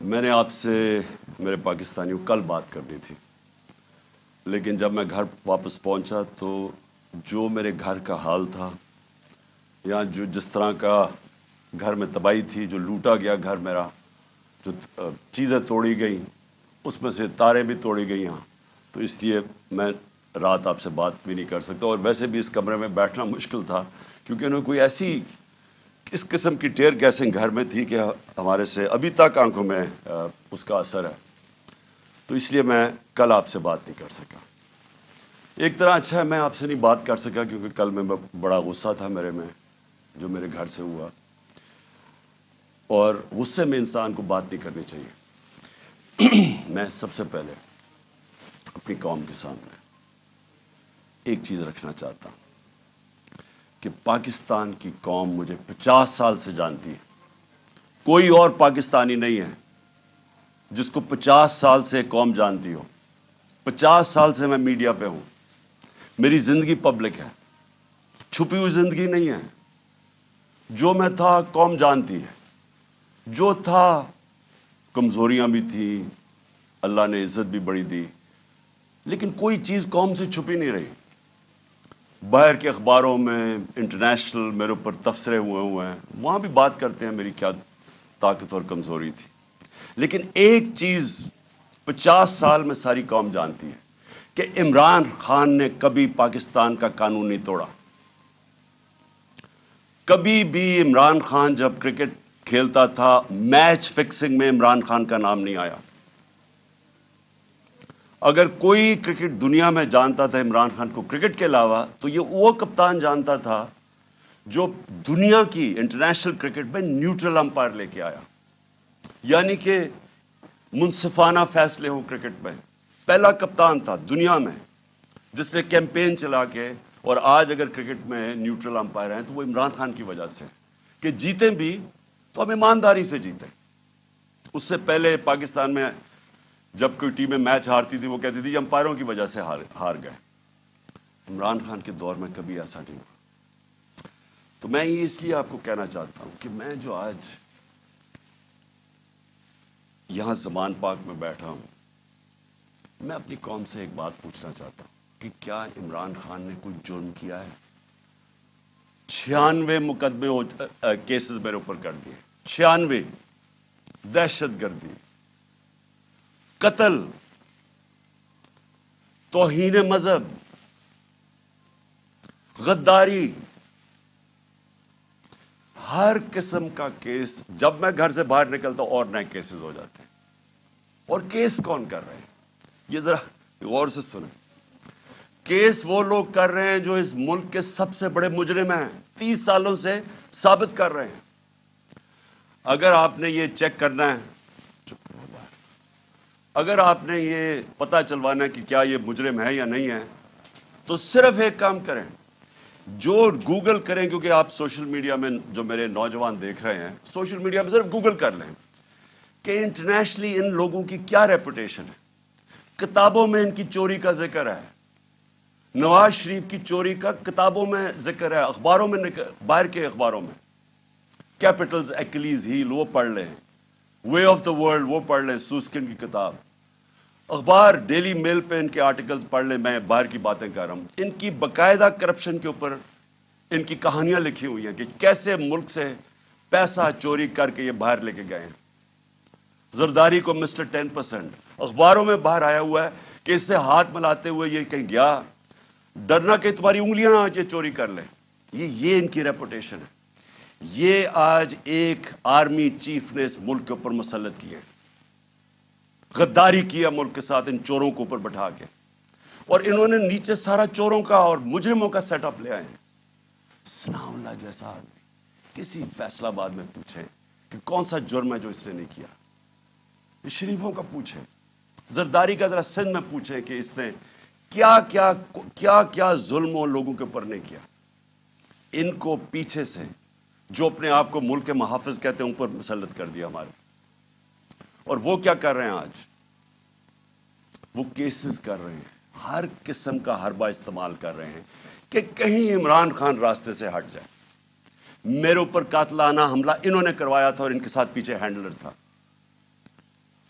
میں نے آپ سے میرے پاکستانیوں کل بات کرنی تھی، لیکن جب میں گھر واپس پہنچا تو جو میرے گھر کا حال تھا یا جس طرح کا گھر میں تباہی تھی، جو لوٹا گیا گھر میرا، جو چیزیں توڑی گئیں، اس میں سے تاریں بھی توڑی گئی ہیں، تو اس لیے میں رات آپ سے بات بھی نہیں کر سکتا، اور ویسے بھی اس کمرے میں بیٹھنا مشکل تھا کیونکہ انہوں نے کوئی ایسی اس قسم کی ٹیئر گیسنگ گھر میں تھی کہ ہمارے سے ابھی تک آنکھوں میں اس کا اثر ہے، تو اس لیے میں کل آپ سے بات نہیں کر سکا۔ ایک طرح اچھا ہے میں آپ سے نہیں بات کر سکا کیونکہ کل میں بڑا غصہ تھا میرے میں جو میرے گھر سے ہوا، اور غصے میں انسان کو بات نہیں کرنی چاہیے۔ میں سب سے پہلے اپنی قوم کے سامنے ایک چیز رکھنا چاہتا ہوں کہ پاکستان کی قوم مجھے 50 سال سے جانتی ہے، کوئی اور پاکستانی نہیں ہے جس کو 50 سال سے قوم جانتی ہو۔ 50 سال سے میں میڈیا پہ ہوں، میری زندگی پبلک ہے، چھپی ہوئی زندگی نہیں ہے۔ جو میں تھا قوم جانتی ہے، جو تھا کمزوریاں بھی تھی، اللہ نے عزت بھی بڑی دی، لیکن کوئی چیز قوم سے چھپی نہیں رہی۔ باہر کے اخباروں میں انٹرنیشنل میرے اوپر تبصرے ہوئے ہیں، وہاں بھی بات کرتے ہیں میری کیا طاقت اور کمزوری تھی، لیکن ایک چیز 50 سال میں ساری قوم جانتی ہے کہ عمران خان نے کبھی پاکستان کا قانون نہیں توڑا۔ کبھی بھی عمران خان جب کرکٹ کھیلتا تھا، میچ فکسنگ میں عمران خان کا نام نہیں آیا۔ اگر کوئی کرکٹ دنیا میں جانتا تھا عمران خان کو کرکٹ کے علاوہ، تو یہ وہ کپتان جانتا تھا جو دنیا کی انٹرنیشنل کرکٹ میں نیوٹرل امپائر لے کے آیا، یعنی کہ منصفانہ فیصلے ہوں کرکٹ میں۔ پہلا کپتان تھا دنیا میں جس نے کیمپین چلا کے، اور آج اگر کرکٹ میں نیوٹرل امپائر ہیں تو وہ عمران خان کی وجہ سے کہ جیتے بھی تو ہم ایمانداری سے جیتے۔ اس سے پہلے پاکستان میں جب کوئی ٹیمیں میچ ہارتی تھی وہ کہتی تھی امپائروں کی وجہ سے ہار گئے۔ عمران خان کے دور میں کبھی ایسا نہیں ہوا۔ تو میں یہ اس لیے آپ کو کہنا چاہتا ہوں کہ میں جو آج یہاں زمان پاک میں بیٹھا ہوں، میں اپنی قوم سے ایک بات پوچھنا چاہتا ہوں کہ کیا عمران خان نے کوئی جرم کیا ہے؟ 96 مقدمے کیسز میرے اوپر کر دیے، 96، دہشت گردی، قتل، توہین مذہب، غداری، ہر قسم کا کیس۔ جب میں گھر سے باہر نکلتا ہوں اور نئے کیسز ہو جاتے ہیں۔ اور کیس کون کر رہے ہیں؟ یہ ذرا غور سے سنیں۔ کیس وہ لوگ کر رہے ہیں جو اس ملک کے سب سے بڑے مجرم ہیں، 30 سالوں سے ثابت کر رہے ہیں۔ اگر آپ نے یہ چیک کرنا ہے، اگر آپ نے یہ پتہ چلوانا ہے کہ کیا یہ مجرم ہے یا نہیں ہے، تو صرف ایک کام کریں، جو گوگل کریں، کیونکہ آپ سوشل میڈیا میں جو میرے نوجوان دیکھ رہے ہیں، سوشل میڈیا میں صرف گوگل کر لیں کہ انٹرنیشنلی ان لوگوں کی کیا ریپوٹیشن ہے۔ کتابوں میں ان کی چوری کا ذکر ہے، نواز شریف کی چوری کا کتابوں میں ذکر ہے، اخباروں میں، باہر کے اخباروں میں۔ کیپٹلز، ایکلیز ہیل وہ پڑھ لیں، وے آف دا ورلڈ وہ پڑھ لیں، سوسکن کی کتاب، اخبار ڈیلی میل پہ ان کے آرٹیکلز پڑھ لیں۔ میں باہر کی باتیں کر رہا ہوں، ان کی باقاعدہ کرپشن کے اوپر ان کی کہانیاں لکھی ہوئی ہیں کہ کیسے ملک سے پیسہ چوری کر کے یہ باہر لے کے گئے ہیں۔ زرداری کو مسٹر 10%، اخباروں میں باہر آیا ہوا ہے کہ اس سے ہاتھ ملاتے ہوئے یہ کہیں گیا، ڈرنا کہ تمہاری انگلیاں نہ آج چوری کر لیں۔ یہ ان کی ریپوٹیشن ہے۔ یہ آج ایک آرمی چیف نے اس ملک کے اوپر مسلط کیا، غداری کیا ملک کے ساتھ ان چوروں کو اوپر بٹھا کے، اور انہوں نے نیچے سارا چوروں کا اور مجرموں کا سیٹ اپ لے آئے ہیں۔ ثناء اللہ جیسا آدمی کسی فیصلہ آباد میں پوچھے کہ کون سا جرم ہے جو اس نے نہیں کیا، شریفوں کا پوچھیں، زرداری کا ذرا سندھ میں پوچھیں کہ اس نے کیا ظلم لوگوں کے اوپر نہیں کیا۔ ان کو پیچھے سے جو اپنے آپ کو ملک کے محافظ کہتے ہیں اوپر مسلط کر دیا ہمارے، اور وہ کیا کر رہے ہیں آج؟ وہ کیسز کر رہے ہیں، ہر قسم کا حربہ استعمال کر رہے ہیں کہ کہیں عمران خان راستے سے ہٹ جائے۔ میرے اوپر قاتلانہ حملہ انہوں نے کروایا تھا اور ان کے ساتھ پیچھے ہینڈلر تھا۔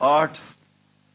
8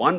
1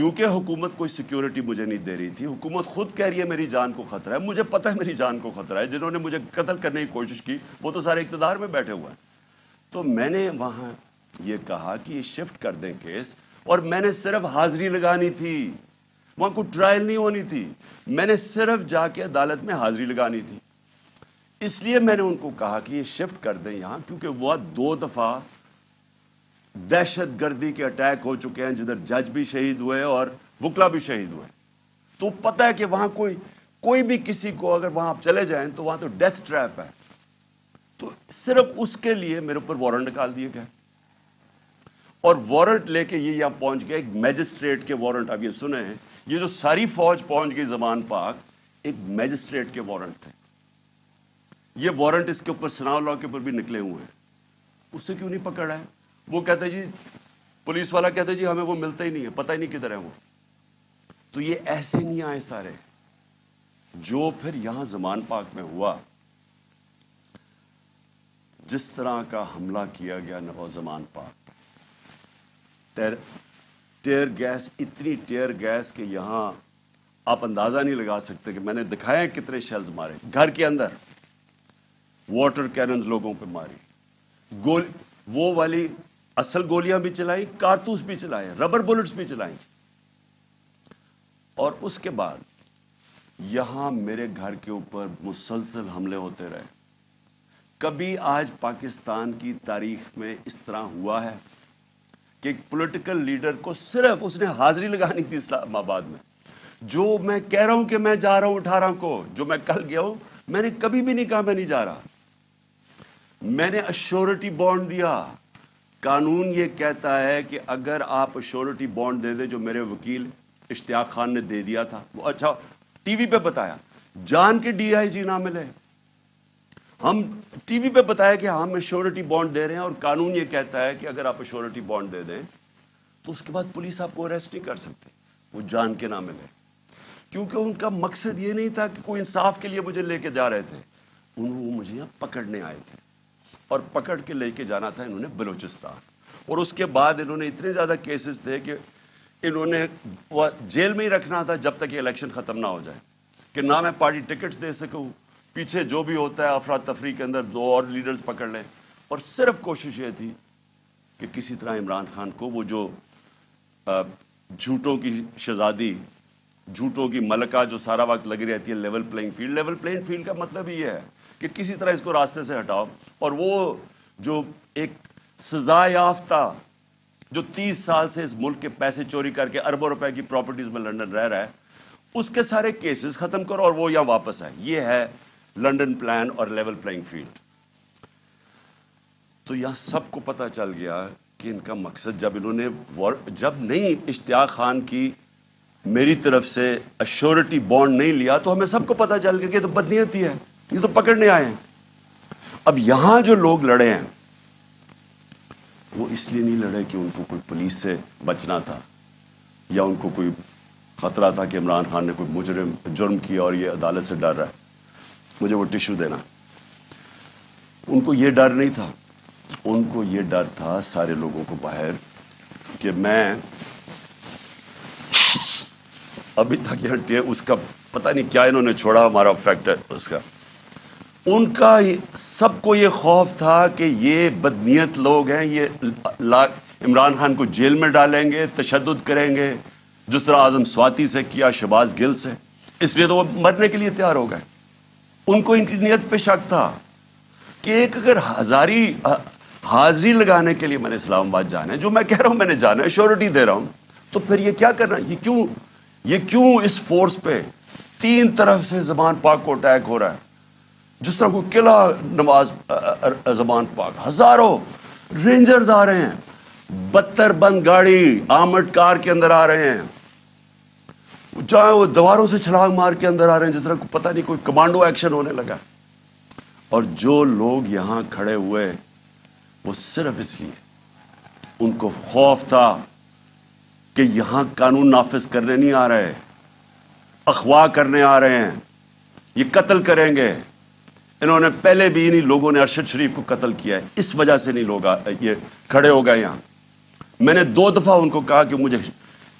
کیونکہ حکومت کوئی سیکیورٹی مجھے نہیں دے رہی تھی. حکومت خود کہہ رہی ہے میری جان کو خطرہ ہے. مجھے پتہ ہے میری جان کو خطرہ ہے. جنہوں نے مجھے قتل کرنے کی کوشش کی وہ تو سارے اقتدار میں بیٹھے ہوئے ہیں. تو میں نے وہاں یہ کہا کہ یہ شفٹ کر دیں کیس, اور میں نے صرف حاضری لگانی تھی, وہاں کوئی ٹرائل نہیں ہونی تھی. میں نے صرف جا کے عدالت میں حاضری لگانی تھی. اس لیے میں نے ان کو کہا کہ یہ شفٹ کر دیں یہاں, کیونکہ وہ 2 دفعہ دہشت گردی کے اٹیک ہو چکے ہیں جدھر جج بھی شہید ہوئے اور وکلا بھی شہید ہوئے. تو پتہ ہے کہ وہاں کوئی بھی کسی کو اگر وہاں آپ چلے جائیں تو وہاں تو ڈیتھ ٹریپ ہے. تو صرف اس کے لیے میرے اوپر وارنٹ نکال دیے گئے, اور وارنٹ لے کے یہ یہاں پہنچ گئے. ایک میجسٹریٹ کے وارنٹ, اب یہ سنیں, یہ جو ساری فوج پہنچ گئی زمان پاک, ایک میجسٹریٹ کے وارنٹ تھے. یہ وارنٹ اس کے اوپر سناؤ لا کے اوپر بھی نکلے ہوئے ہیں. اس سے کیوں نہیں پکڑا ہے؟ وہ کہتے جی, پولیس والا کہتے جی ہمیں وہ ملتا ہی نہیں ہے, پتہ ہی نہیں کدھر ہے وہ. تو یہ ایسے نہیں آئے سارے. جو پھر یہاں زمان پاک میں ہوا, جس طرح کا حملہ کیا گیا نواز زمان پاک, ٹیئر گیس, اتنی ٹیئر گیس کہ یہاں آپ اندازہ نہیں لگا سکتے کہ میں نے دکھایا کتنے شیلز مارے گھر کے اندر. واٹر کیننز لوگوں پہ ماری, وہ والی اصل گولیاں بھی چلائی, کارتوس بھی چلائے, ربر بلٹس بھی چلائیں. اور اس کے بعد یہاں میرے گھر کے اوپر مسلسل حملے ہوتے رہے. کبھی آج پاکستان کی تاریخ میں اس طرح ہوا ہے کہ ایک پولیٹیکل لیڈر کو صرف اس نے حاضری لگانی تھی اسلام آباد میں. جو میں کہہ رہا ہوں کہ میں جا رہا ہوں 18 کو, جو میں کل گیا ہوں, میں نے کبھی بھی نہیں کہا میں نہیں جا رہا. میں نے ایشورٹی بانڈ دیا. قانون یہ کہتا ہے کہ اگر آپ ایشورٹی بانڈ دے دیں, جو میرے وکیل اشتیاق خان نے دے دیا تھا, وہ اچھا ٹی وی پہ بتایا, جان کے ڈی آئی جی نہ ملے, ہم ٹی وی پہ بتایا کہ ہم ایشورٹی بانڈ دے رہے ہیں, اور قانون یہ کہتا ہے کہ اگر آپ ایشورٹی بانڈ دے دیں تو اس کے بعد پولیس آپ کو اریسٹ نہیں کر سکتی, وہ جان کے نہ ملے. کیونکہ ان کا مقصد یہ نہیں تھا کہ کوئی انصاف کے لیے مجھے لے کے جا رہے تھے, وہ مجھے یہاں پکڑنے آئے تھے, اور پکڑ کے لے کے جانا تھا انہوں نے بلوچستان. اور اس کے بعد انہوں نے اتنے زیادہ کیسز تھے کہ انہوں نے جیل میں ہی رکھنا تھا جب تک یہ الیکشن ختم نہ ہو جائے, کہ نہ میں پارٹی ٹکٹس دے سکوں, پیچھے جو بھی ہوتا ہے افراتفری کے اندر 2 اور لیڈرز پکڑ لیں. اور صرف کوشش یہ تھی کہ کسی طرح عمران خان کو, وہ جو جھوٹوں کی شہزادی, جھوٹوں کی ملکہ جو سارا وقت لگی رہتی ہے level playing field, level playing field کا مطلب یہ ہے کہ کسی طرح اس کو راستے سے ہٹاؤ. اور وہ جو ایک سزا یافتہ جو 30 سال سے اس ملک کے پیسے چوری کر کے اربوں روپے کی پراپرٹیز میں لندن رہ رہا ہے, اس کے سارے کیسز ختم کرو اور وہ یہاں واپس آئے. یہ ہے لندن پلان اور لیول پلینگ فیلڈ. تو یہاں سب کو پتا چل گیا کہ ان کا مقصد, جب نہیں اشتیاق خان کی میری طرف سے ایشورٹی بانڈ نہیں لیا تو ہمیں سب کو پتا چل گیا کہ یہ تو بدنیتی ہے, یہ تو پکڑنے آئے ہیں. اب یہاں جو لوگ لڑے ہیں وہ اس لیے نہیں لڑے کہ ان کو کوئی پولیس سے بچنا تھا, یا ان کو کوئی خطرہ تھا کہ عمران خان نے کوئی جرم کیا اور یہ عدالت سے ڈر رہا ہے, مجھے وہ ٹشو دینا. ان کو یہ ڈر نہیں تھا. ان کو یہ ڈر تھا سارے لوگوں کو باہر کہ میں ابھی تک اس کا پتہ نہیں کیا انہوں نے چھوڑا ہمارا فیکٹر اس کا. ان کا سب کو یہ خوف تھا کہ یہ بدنیت لوگ ہیں, یہ عمران خان کو جیل میں ڈالیں گے, تشدد کریں گے, جس طرح اعظم سواتی سے کیا, شہباز گل سے. اس لیے تو وہ مرنے کے لیے تیار ہو گئے. ان کو ان کی نیت پہ شک تھا کہ ایک اگر حاضری لگانے کے لیے میں نے اسلام آباد جانا ہے, جو میں کہہ رہا ہوں میں نے جانا ہے, شیورٹی دے رہا ہوں, تو پھر یہ کیا کرنا, یہ کیوں اس فورس پہ 3 طرف سے زمان پاک کو اٹیک ہو رہا ہے, جس طرح کوئی قلعہ نواز زمان پاک, ہزاروں رینجرز آ رہے ہیں, 72 بند گاڑی آرمڈ کار کے اندر آ رہے ہیں, چاہے وہ دیواروں سے چھلانگ مار کے اندر آ رہے ہیں, جس طرح پتہ نہیں کوئی کمانڈو ایکشن ہونے لگا. اور جو لوگ یہاں کھڑے ہوئے وہ صرف اس لیے, ان کو خوف تھا کہ یہاں قانون نافذ کرنے نہیں آ رہے, اغوا کرنے آ رہے ہیں, یہ قتل کریں گے. انہوں نے پہلے بھی انہی لوگوں نے ارشد شریف کو قتل کیا ہے, اس وجہ سے نہیں لوگ یہ کھڑے ہو گئے یہاں. میں نے 2 دفعہ ان کو کہا کہ مجھے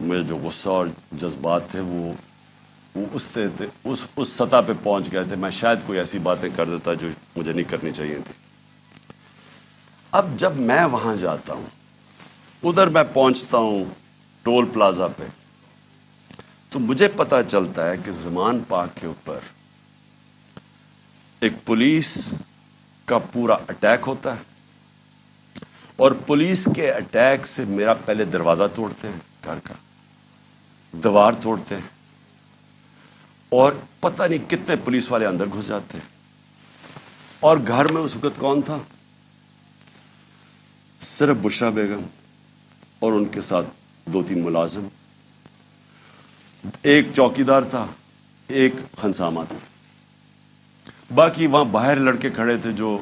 میرے جو غصہ اور جذبات تھے وہ اس سطح پہ پہنچ گئے تھے. میں شاید کوئی ایسی باتیں کر دیتا جو مجھے نہیں کرنی چاہیے تھی. اب جب میں وہاں جاتا ہوں, ادھر میں پہنچتا ہوں ٹول پلازا پہ, تو مجھے پتا چلتا ہے کہ زمان پاک کے اوپر ایک پولیس کا پورا اٹیک ہوتا ہے, اور پولیس کے اٹیک سے میرا پہلے دروازہ توڑتے ہیں, گھر کا دیوار توڑتے ہیں, اور پتہ نہیں کتنے پولیس والے اندر گھس جاتے ہیں. اور گھر میں اس وقت کون تھا؟ صرف بشرا بیگم اور ان کے ساتھ 2-3 ملازم, ایک چوکیدار تھا, ایک خنسامہ تھا. باقی وہاں باہر لڑکے کھڑے تھے جو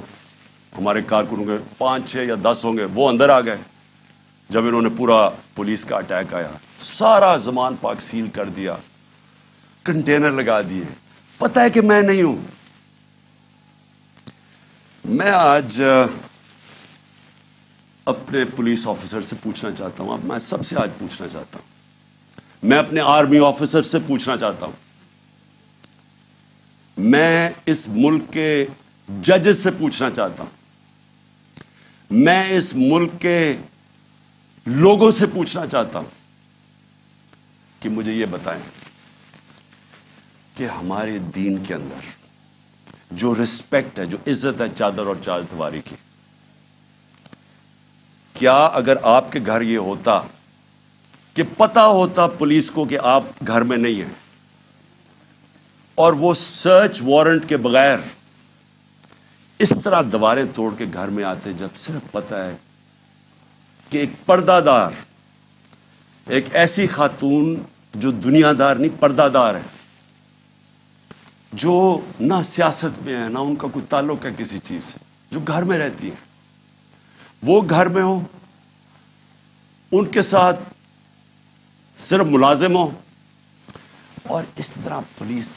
ہمارے کارکنوں کے 5-6 یا 10 ہوں گے, وہ اندر آ گئے جب انہوں نے پورا پولیس کا اٹیک آیا. سارا زمان پاک سیل کر دیا, کنٹینر لگا دیے. پتہ ہے کہ میں نہیں ہوں. میں آج اپنے پولیس آفیسر سے پوچھنا چاہتا ہوں, اب میں سب سے آج پوچھنا چاہتا ہوں, میں اپنے آرمی آفیسر سے پوچھنا چاہتا ہوں, میں اس ملک کے ججز سے پوچھنا چاہتا ہوں, میں اس ملک کے لوگوں سے پوچھنا چاہتا ہوں کہ مجھے یہ بتائیں کہ ہمارے دین کے اندر جو رسپیکٹ ہے, جو عزت ہے چادر اور چار دیواری کی, کیا اگر آپ کے گھر یہ ہوتا کہ پتہ ہوتا پولیس کو کہ آپ گھر میں نہیں ہیں, اور وہ سرچ وارنٹ کے بغیر اس طرح دیواریں توڑ کے گھر میں آتے جب صرف پتہ ہے کہ ایک پردہ دار, ایک ایسی خاتون جو دنیا دار نہیں پردہ دار ہے, جو نہ سیاست میں ہے نہ ان کا کوئی تعلق ہے کسی چیز سے, جو گھر میں رہتی ہے, وہ گھر میں ہو, ان کے ساتھ صرف ملازم ہو, اور اس طرح پولیس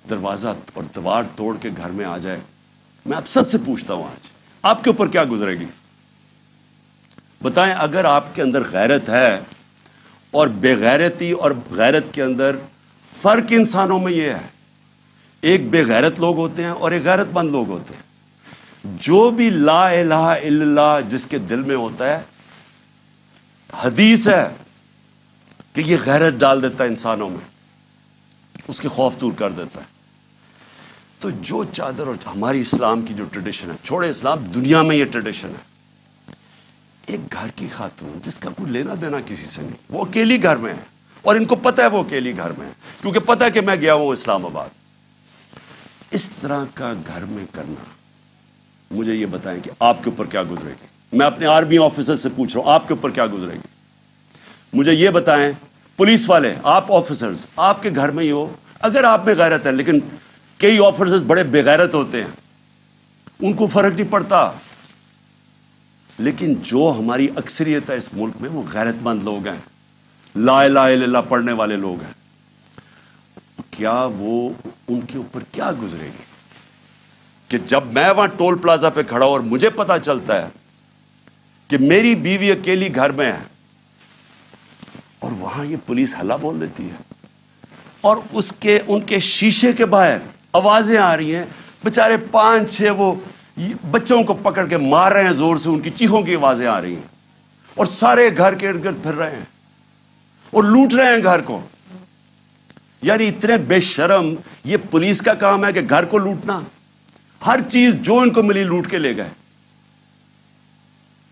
دروازہ اور دیوار توڑ کے گھر میں آ جائے. میں آپ سب سے پوچھتا ہوں آج آپ کے اوپر کیا گزرے گی؟ بتائیں. اگر آپ کے اندر غیرت ہے, اور بے غیرتی اور غیرت کے اندر فرق انسانوں میں یہ ہے, ایک بے غیرت لوگ ہوتے ہیں اور ایک غیرت مند لوگ ہوتے ہیں. جو بھی لا الہ الا اللہ جس کے دل میں ہوتا ہے, حدیث ہے کہ یہ غیرت ڈال دیتا ہے انسانوں میں, اس کے خوف دور کر دیتا ہے. تو جو چادر اور ہماری اسلام کی جو ٹریڈیشن ہے, چھوڑے اسلام, دنیا میں یہ ٹریڈیشن ہے, ایک گھر کی خاتون جس کا کوئی لینا دینا کسی سے نہیں, وہ اکیلی گھر میں ہے, اور ان کو پتہ ہے وہ اکیلی گھر میں ہے, کیونکہ پتہ ہے کہ میں گیا ہوں اسلام آباد. اس طرح کا گھر میں کرنا, مجھے یہ بتائیں کہ آپ کے اوپر کیا گزرے گی؟ میں اپنے آرمی آفیسر سے پوچھ رہا ہوں, آپ کے اوپر کیا گزرے گی؟ مجھے یہ بتائیں, پولیس والے, آپ آفیسرز, آپ کے گھر میں ہی ہو, اگر آپ میں غیرت ہے, لیکن کئی آفیسرز بڑے بے غیرت ہوتے ہیں, ان کو فرق نہیں پڑتا. لیکن جو ہماری اکثریت ہے اس ملک میں, وہ غیرت مند لوگ ہیں, لا الہ الا اللہ پڑھنے والے لوگ ہیں. کیا وہ ان کے اوپر کیا گزرے گی کہ جب میں وہاں ٹول پلازا پہ کھڑا ہوں اور مجھے پتا چلتا ہے کہ میری بیوی اکیلی گھر میں ہے, اور وہاں یہ پولیس ہلا بول دیتی ہے, اور ان کے شیشے کے باہر آوازیں آ رہی ہیں, بےچارے 5-6 وہ بچوں کو پکڑ کے مار رہے ہیں زور سے, ان کی چیخوں کی آوازیں آ رہی ہیں, اور سارے گھر کے ارد گرد پھر رہے ہیں اور لوٹ رہے ہیں گھر کو. یعنی اتنے بے شرم, یہ پولیس کا کام ہے کہ گھر کو لوٹنا, ہر چیز جو ان کو ملی لوٹ کے لے گئے.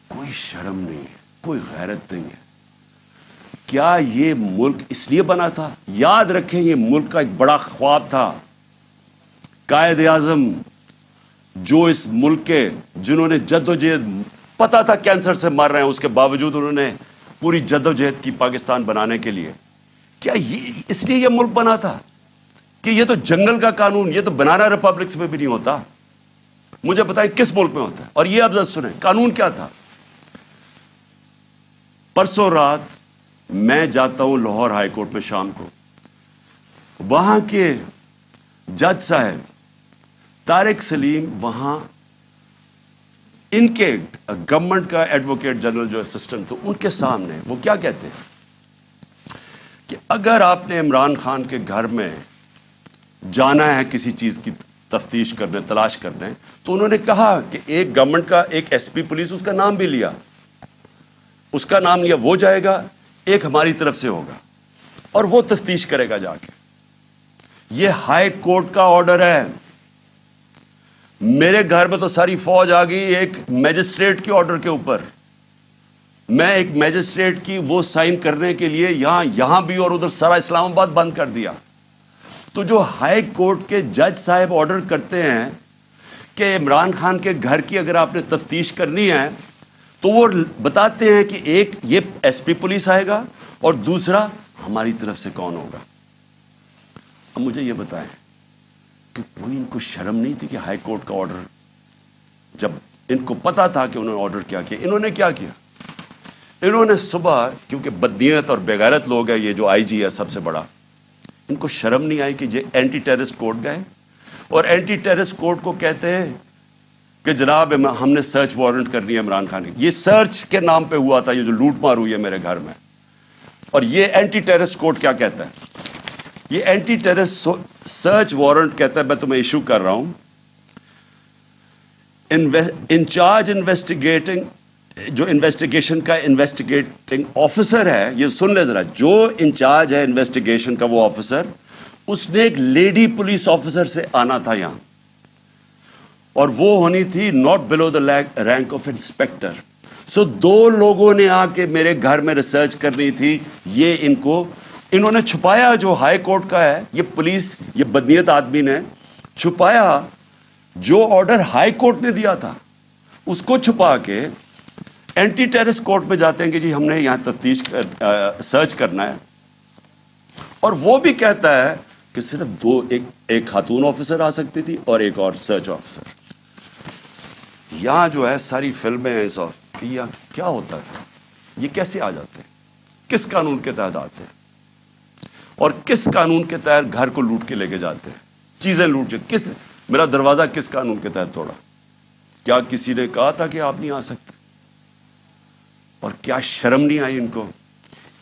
کوئی شرم نہیں ہے, کوئی غیرت نہیں ہے. کیا یہ ملک اس لیے بنا تھا؟ یاد رکھیں, یہ ملک کا ایک بڑا خواب تھا. قائد اعظم جو اس ملک کے, جنہوں نے جدوجہد, پتا تھا کینسر سے مر رہے ہیں, اس کے باوجود انہوں نے پوری جدوجہد کی پاکستان بنانے کے لیے. کیا اس لیے یہ ملک بنا تھا کہ یہ تو جنگل کا قانون, یہ تو بنانا ریپبلکس میں بھی نہیں ہوتا. مجھے بتائیں کس ملک میں ہوتا ہے؟ اور یہ اب ذرا سنیں قانون کیا تھا. پرسوں رات میں جاتا ہوں لاہور ہائی کورٹ میں شام کو, وہاں کے جج صاحب طارق سلیم, وہاں ان کے گورنمنٹ کا ایڈوکیٹ جنرل جو اسسٹنٹ, تو ان کے سامنے وہ کیا کہتے ہیں, کہ اگر آپ نے عمران خان کے گھر میں جانا ہے کسی چیز کی تفتیش کرنے تلاش کرنے تو انہوں نے کہا کہ ایک گورنمنٹ کا ایک ایس پی پولیس اس کا نام بھی لیا اس کا نام لیا وہ جائے گا ایک ہماری طرف سے ہوگا اور وہ تفتیش کرے گا جا کے یہ ہائی کورٹ کا آرڈر ہے میرے گھر میں تو ساری فوج آ گئی ایک میجسٹریٹ کے آرڈر کے اوپر میں ایک میجسٹریٹ کی وہ سائن کرنے کے لیے یہاں بھی اور ادھر سارا اسلام آباد بند کر دیا تو جو ہائی کورٹ کے جج صاحب آرڈر کرتے ہیں کہ عمران خان کے گھر کی اگر آپ نے تفتیش کرنی ہے تو وہ بتاتے ہیں کہ ایک یہ ایس پی پولیس آئے گا اور دوسرا ہماری طرف سے کون ہوگا اب مجھے یہ بتائیں کہ کوئی ان کو شرم نہیں تھی کہ ہائی کورٹ کا آرڈر جب ان کو پتا تھا کہ انہوں نے آرڈر کیا کیا انہوں نے کیا کیا انہوں نے صبح کیونکہ بدنیت اور بےغیرت لوگ ہیں یہ جو آئی جی ہے سب سے بڑا ان کو شرم نہیں آئی کہ یہ اینٹی ٹیررسٹ کورٹ گئے اور اینٹی ٹیررسٹ کورٹ کو کہتے ہیں کہ جناب ہم نے سرچ وارنٹ کرنی ہے عمران خان کی یہ سرچ کے نام پہ ہوا تھا یہ جو لوٹ مار ہوئی ہے میرے گھر میں اور یہ اینٹی ٹیررسٹ کورٹ کیا کہتا ہے یہ اینٹی ٹیررسٹ سرچ وارنٹ کہتا ہے میں تمہیں ایشو کر رہا ہوں انچارج انویسٹیگیٹنگ جو انویسٹیگیشن کا انویسٹیگیٹنگ آفیسر ہے یہ سن لے ذرا جو انچارج ہے انویسٹیگیشن کا وہ آفیسر اس نے ایک لیڈی پولیس آفیسر سے آنا تھا یہاں اور وہ ہونی تھی not below the rank of inspector سو دو لوگوں نے آ کے میرے گھر میں ریسرچ کرنی تھی یہ انہوں نے چھپایا جو ہائی کورٹ کا ہے یہ پولیس یہ بدنیت آدمی نے چھپایا جو آرڈر ہائی کورٹ نے دیا تھا اس کو چھپا کے اینٹی ٹیررسٹ کورٹ میں جاتے ہیں کہ جی ہم نے یہاں تفتیش سرچ کرنا ہے اور وہ بھی کہتا ہے کہ صرف ایک خاتون آفیسر آ سکتی تھی اور ایک اور سرچ آفیسر یہاں جو ہے ساری فلمیں ہیں اس وقت کہ کیا ہوتا ہے یہ کیسے آ جاتے ہیں کس قانون کے تحت آتے ہیں اور کس قانون کے تحت گھر کو لوٹ کے لے کے جاتے ہیں چیزیں لوٹ کے میرا دروازہ کس قانون کے تحت توڑا کیا کسی نے کہا تھا کہ آپ نہیں آ سکتے اور کیا شرم نہیں آئی ان کو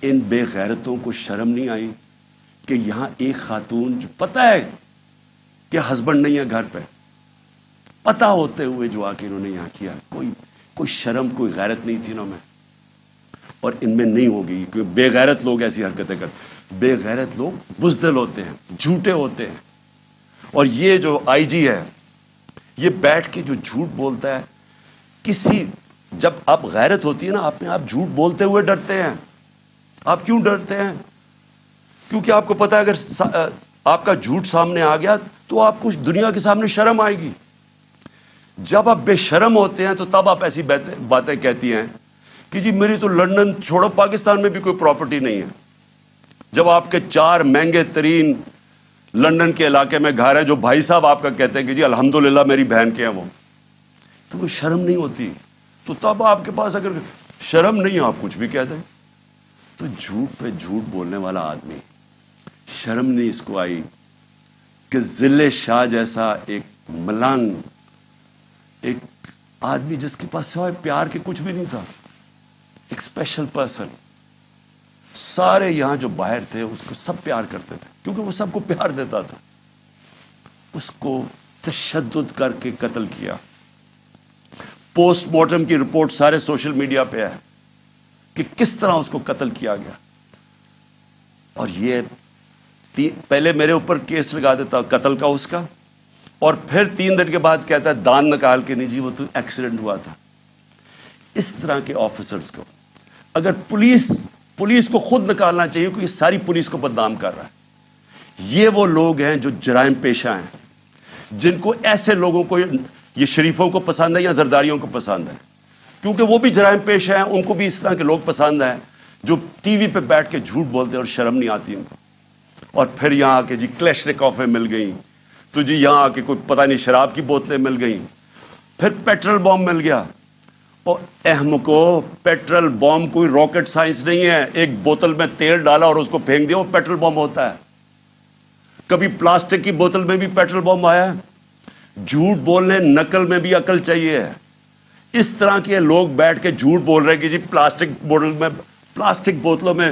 ان بے غیرتوں کو شرم نہیں آئی کہ یہاں ایک خاتون جو پتہ ہے کہ ہسبینڈ نہیں ہے گھر پہ پتہ ہوتے ہوئے جو آ کے انہوں نے یہاں کیا کوئی شرم کوئی غیرت نہیں تھی انہوں میں اور ان میں نہیں ہوگی کیونکہ بے غیرت لوگ ایسی حرکتیں کرتے بے غیرت لوگ بزدل ہوتے ہیں جھوٹے ہوتے ہیں اور یہ جو آئی جی ہے یہ بیٹھ کے جو جھوٹ بولتا ہے جب آپ غیرت ہوتی ہے نا آپ جھوٹ بولتے ہوئے ڈرتے ہیں آپ کیوں ڈرتے ہیں کیونکہ آپ کو پتا ہے اگر آپ کا جھوٹ سامنے آ گیا تو آپ کو دنیا کے سامنے شرم آئے گی جب آپ بے شرم ہوتے ہیں تو تب آپ ایسی باتیں کہتی ہیں کہ جی میری تو لندن چھوڑو پاکستان میں بھی کوئی پراپرٹی نہیں ہے جب آپ کے 4 مہنگے ترین لندن کے علاقے میں گھر ہے جو بھائی صاحب آپ کا کہتے ہیں کہ جی الحمدللہ میری بہن کے ہیں وہ تو کوئی شرم نہیں ہوتی تو تب آپ کے پاس اگر شرم نہیں آپ کچھ بھی کہتے تو جھوٹ پہ جھوٹ بولنے والا آدمی شرم نہیں اس کو آئی کہ ذل شاہ جیسا ایک ملنگ ایک آدمی جس کے پاس سوائے پیار کے کچھ بھی نہیں تھا ایک اسپیشل پرسن سارے یہاں جو باہر تھے اس کو سب پیار کرتے تھے کیونکہ وہ سب کو پیار دیتا تھا اس کو تشدد کر کے قتل کیا پوسٹ مارٹم کی رپورٹ سارے سوشل میڈیا پہ ہے کہ کس طرح اس کو قتل کیا گیا اور یہ پہلے میرے اوپر کیس لگا دیتا قتل کا اس کا اور پھر 3 دن کے بعد کہتا ہے دان نکال کے نہیں جی وہ تو ایکسیڈنٹ ہوا تھا اس طرح کے آفیسرز کو اگر پولیس کو خود نکالنا چاہیے کیونکہ ساری پولیس کو بدنام کر رہا ہے یہ وہ لوگ ہیں جو جرائم پیشہ ہیں جن کو ایسے لوگوں کو یہ شریفوں کو پسند ہے یا زرداریوں کو پسند ہے کیونکہ وہ بھی جرائم پیشہ ہیں ان کو بھی اس طرح کے لوگ پسند ہیں جو ٹی وی پہ بیٹھ کے جھوٹ بولتے ہیں اور شرم نہیں آتی ان کو اور پھر یہاں آ کے جی کلیشنکوفیں مل گئیں تو جی یہاں آ کے کوئی پتہ نہیں شراب کی بوتلیں مل گئیں پھر پیٹرول بم مل گیا اور اہم کو پیٹرول بم کوئی راکٹ سائنس نہیں ہے ایک بوتل میں تیل ڈالا اور اس کو پھینک دیا وہ پیٹرول بم ہوتا ہے کبھی پلاسٹک کی بوتل میں بھی پیٹرول بم آیا ہے جھوٹ بولنے نقل میں بھی عقل چاہیے اس طرح کے لوگ بیٹھ کے جھوٹ بول رہے ہیں کہ جی پلاسٹک بوتلوں میں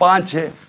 5-6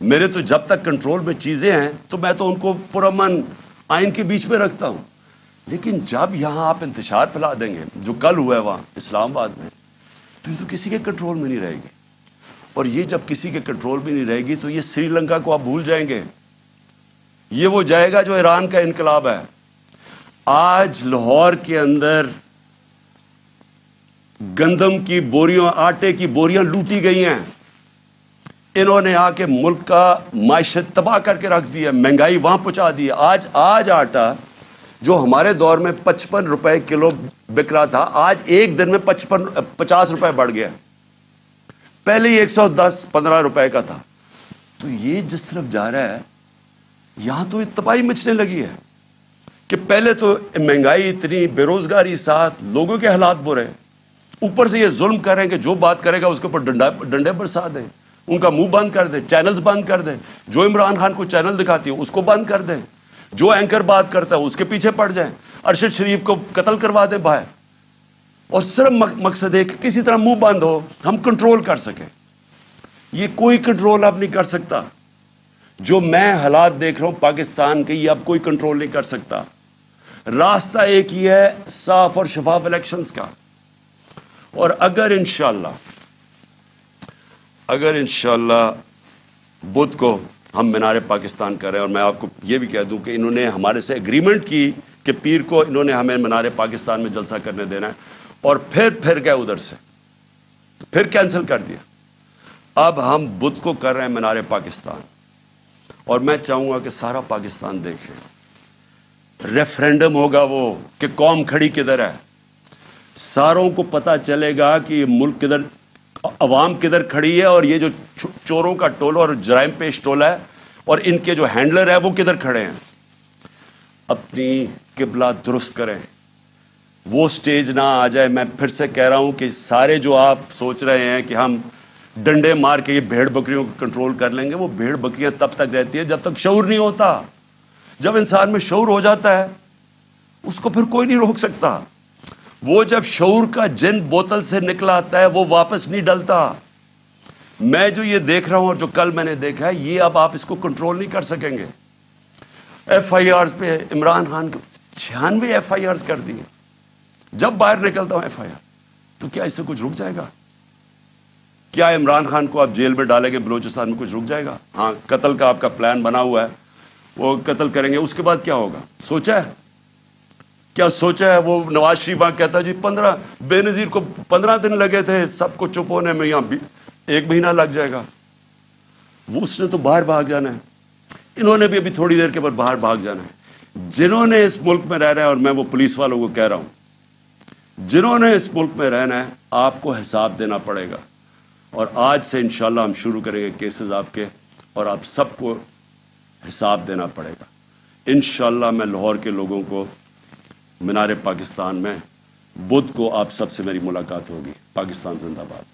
میرے تو جب تک کنٹرول میں چیزیں ہیں تو میں تو ان کو پرامن آئین کے بیچ میں رکھتا ہوں، لیکن جب یہاں آپ انتشار پھیلا دیں گے جو کل ہوا ہے وہاں اسلام آباد میں، تو یہ تو کسی کے کنٹرول میں نہیں رہے گی، اور یہ جب کسی کے کنٹرول میں نہیں رہے گی تو یہ سری لنکا کو آپ بھول جائیں گے، یہ وہ جائے گا جو ایران کا انقلاب ہے۔ آج لاہور کے اندر گندم کی بوریاں، آٹے کی بوریاں لوٹی گئی ہیں، انہوں نے آ کے ملک کا معیشت تباہ کر کے رکھ دیا، مہنگائی وہاں پہنچا دی۔ آج آٹا جو ہمارے دور میں 55 روپے کلو بک رہا تھا، آج ایک دن میں 50 روپے بڑھ گیا، پہلے ہی 110-15 روپے کا تھا۔ تو یہ جس طرف جا رہا ہے یہاں تو تباہی مچنے لگی ہے کہ پہلے تو مہنگائی اتنی، بے روزگاری ساتھ، لوگوں کے حالات برے، اوپر سے یہ ظلم کر رہے ہیں کہ جو بات کرے گا اس کے اوپر ڈنڈے برسا دیں، ان کا منہ بند کر دیں، چینلز بند کر دیں، جو عمران خان کو چینل دکھاتی ہے اس کو بند کر دیں، جو اینکر بات کرتا ہے اس کے پیچھے پڑ جائیں، ارشد شریف کو قتل کروا دیں باہر، اور صرف مقصد ہے کہ کسی طرح منہ بند ہو، ہم کنٹرول کر سکیں۔ یہ کوئی کنٹرول اب نہیں کر سکتا، جو میں حالات دیکھ رہا ہوں پاکستان کے، یہ اب کوئی کنٹرول نہیں کر سکتا۔ راستہ ایک ہی ہے، صاف اور شفاف الیکشنز کا، اور اگر انشاءاللہ بدھ کو ہم مینار پاکستان کر رہے ہیں، اور میں آپ کو یہ بھی کہہ دوں کہ انہوں نے ہمارے سے اگریمنٹ کی کہ پیر کو انہوں نے ہمیں مینار پاکستان میں جلسہ کرنے دینا ہے، اور پھر گئے ادھر سے، پھر کینسل کر دیا۔ اب ہم بدھ کو کر رہے ہیں مینار پاکستان، اور میں چاہوں گا کہ سارا پاکستان دیکھے، ریفرینڈم ہوگا وہ کہ قوم کھڑی کدھر ہے، ساروں کو پتا چلے گا کہ یہ ملک کدھر، عوام کدھر کھڑی ہے، اور یہ جو چوروں کا ٹولہ اور جرائم پیش ٹولہ ہے اور ان کے جو ہینڈلر ہے وہ کدھر کھڑے ہیں۔ اپنی قبلہ درست کریں، وہ سٹیج نہ آ جائے۔ میں پھر سے کہہ رہا ہوں کہ سارے جو آپ سوچ رہے ہیں کہ ہم ڈنڈے مار کے یہ بھیڑ بکریوں کو کنٹرول کر لیں گے، وہ بھیڑ بکریاں تب تک رہتی ہے جب تک شعور نہیں ہوتا۔ جب انسان میں شعور ہو جاتا ہے اس کو پھر کوئی نہیں روک سکتا۔ وہ جب شعور کا جن بوتل سے نکلا آتا ہے وہ واپس نہیں ڈلتا۔ میں جو یہ دیکھ رہا ہوں اور جو کل میں نے دیکھا ہے، یہ اب آپ اس کو کنٹرول نہیں کر سکیں گے۔ ایف آئی آرز پہ عمران خان کو 96 ایف آئی آرز کر دیے۔ جب باہر نکلتا ہوں ایف آئی آر، تو کیا اس سے کچھ رک جائے گا؟ کیا عمران خان کو آپ جیل میں ڈالیں گے بلوچستان میں کچھ رک جائے گا؟ ہاں، قتل کا آپ کا پلان بنا ہوا ہے، وہ قتل کریں گے، اس کے بعد کیا ہوگا؟ سوچا ہے؟ کیا سوچا ہے؟ وہ نواز شریف وہاں کہتا جی 15 بے نظیر کو 15 دن لگے تھے سب کو چپ ہونے میں، یہاں 1 مہینہ لگ جائے گا۔ وہ اس نے تو باہر بھاگ جانا ہے، انہوں نے بھی ابھی تھوڑی دیر کے بعد باہر بھاگ جانا ہے۔ جنہوں نے اس ملک میں رہ رہا ہے، اور میں وہ پولیس والوں کو کہہ رہا ہوں، جنہوں نے اس ملک میں رہنا ہے آپ کو حساب دینا پڑے گا، اور آج سے انشاءاللہ ہم شروع کریں گے کیسز آپ کے، اور آپ سب کو حساب دینا پڑے گا۔ انشاءاللہ میں لاہور کے لوگوں کو مینار پاکستان میں بدھ کو آپ سب سے میری ملاقات ہوگی۔ پاکستان زندہ باد۔